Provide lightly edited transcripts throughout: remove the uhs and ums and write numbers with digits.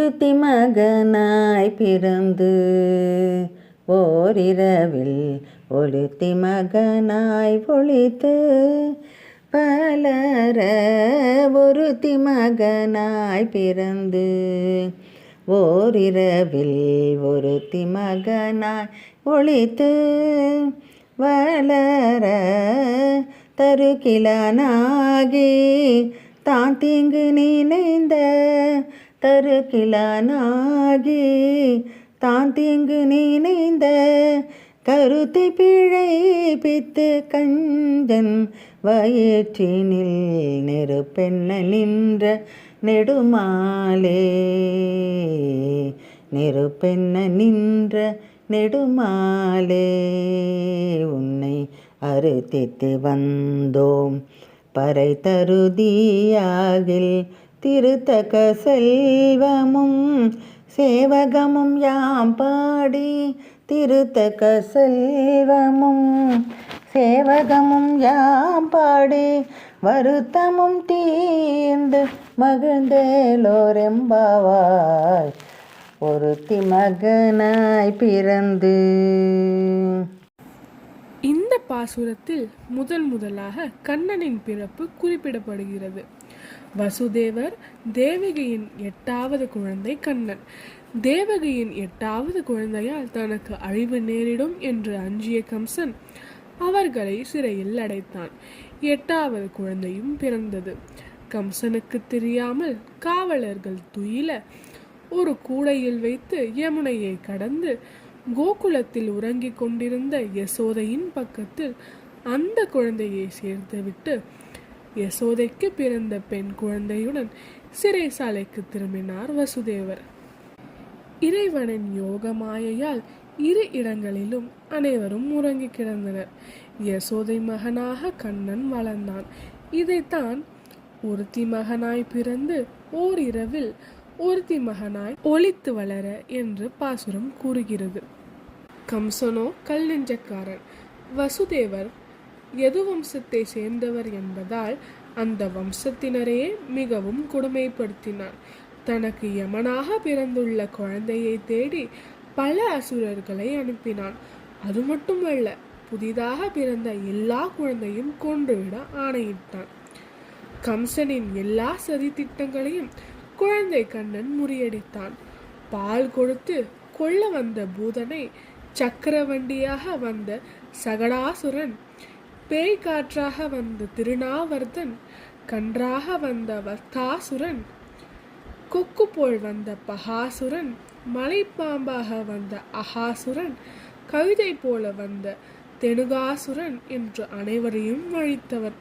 ஒருத்தி மகனாய் பிறந்து ஓரிரவில் ஒருத்தி மகனாய் ஒளித்து பலர ஒருத்தி மகனாய் பிறந்து ஓரிரவில் ஒருத்தி மகனாய் ஒளித்து வளர தருக்கிலானாகி தான் தீங்கு நினைந்த தருக்கிலானாகி தான் தீங்கு நினைந்த கருத்தை பிழைப்பித்து கஞ்சன் வயிற்றினில் நெருப்பென்ன நின்ற நெடுமாலே நெருப்பென்ன நின்ற நெடுமாலே உன்னை அறுத்தித்து வந்தோம் பறை தருதியாகில் திருத்தக்க செல்வமும் சேவகமும் யாம் பாடி திருத்தக்க செல்வமும் சேவகமும் யாம் பாடி வருத்தமும் தீர்ந்து மகிழ்ந்தேலோரெம்பாவாய் ஒருத்தி மகனாய் பிறந்து. இந்த பாசுரத்தில் முதலாக கண்ணனின் பிறப்பு குறிப்பிடப்படுகிறது. வசுதேவர் தேவகியின் 8வது குழந்தை கண்ணன். தேவகியின் 8வது குழந்தையால் தனக்கு அழிவு நேரிடும் என்று அஞ்சிய கம்சன் அவர்களை சிறையில் அடைத்தான். 8வது குழந்தையும் பிறந்தது. கம்சனுக்கு தெரியாமல் காவலர்கள் துயில ஒரு கூடையில் வைத்து யமுனையை கடந்து கோகுலத்தில் உறங்கிக் கொண்டிருந்த யசோதையின் பக்கத்தில் அந்த குழந்தையை சேர்த்துவிட்டு யசோதைக்கு பிறந்த பெண் குழந்தையுடன் சிறைசாலைக்கு திரும்பினார் வசுதேவர். இறைவனின் யோக மாயையால் 2 இடங்களிலும் அனைவரும் உறங்கி கிடந்தனர். யசோதை மகனாக கண்ணன் வளர்ந்தான். இதைத்தான் ஒருத்தி மகனாய் பிறந்து ஓரிரவில் ஒருத்தி மகனாய் ஒளித்து வளர என்று பாசுரம் கூறுகிறது. கம்சனோ கல் நெஞ்சக்காரன். வசுதேவர் யது வம்சத்தை சேர்ந்தவர் என்பதால் அந்த வம்சத்தினரையே மிகவும் கொடுமைப்படுத்தினார். தனக்கு யமனாக பிறந்துள்ள குழந்தையை தேடி பல அசுரர்களை அனுப்பினான். அது மட்டுமல்ல, புதிதாக பிறந்த எல்லா குழந்தையும் கொன்றுவிட ஆணையிட்டான். கம்சனின் எல்லா சதி திட்டங்களையும் குழந்தை கண்ணன் முறியடித்தான். பால் கொடுத்து கொள்ள வந்த பூதனை, சக்கரவண்டியாக வந்த சகடாசுரன், பேய் காற்றாக வந்த திருநாவர்தன், கன்றாக வந்த வர்த்தாசுரன், கொக்கு போல் வந்த பகாசுரன், மலைப்பாம்பாக வந்த அகாசுரன், கவிதை போல வந்த தெனுகாசுரன் என்று அனைவரையும் அழித்தவன்.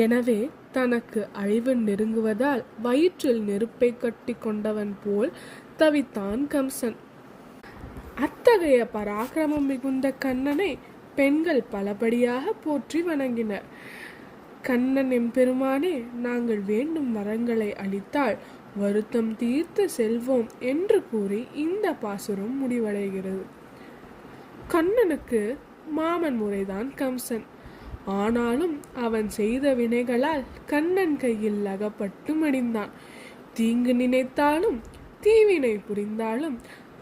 எனவே தனக்கு அழிவு நெருங்குவதால் வயிற்றில் நெருப்பை கட்டி கொண்டவன் போல் தவித்தான் கம்சன். அத்தகைய பராக்கிரமம் மிகுந்த கண்ணனை பெண்கள் பலபடியாக போற்றி வணங்கினர். கண்ணன் எம்பெருமானே, நாங்கள் வேண்டும் வரங்களை அளித்தால் வருத்தம் தீர்த்து செல்வோம் என்று கூறி இந்த பாசுரம் முடிவடைகிறது. கண்ணனுக்கு மாமன் முறைதான் கம்சன். ஆனாலும் அவன் செய்த வினைகளால் கண்ணன் கையில் அகப்பட்டு மடிந்தான். தீங்கு நினைத்தாலும் தீவினை புரிந்தாலும்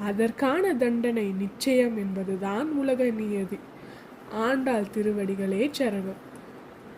அதற்கான தண்டனை நிச்சயம் என்பதுதான் உலக நியதி. ஆண்டாள் திருவடிகளே சரணம்.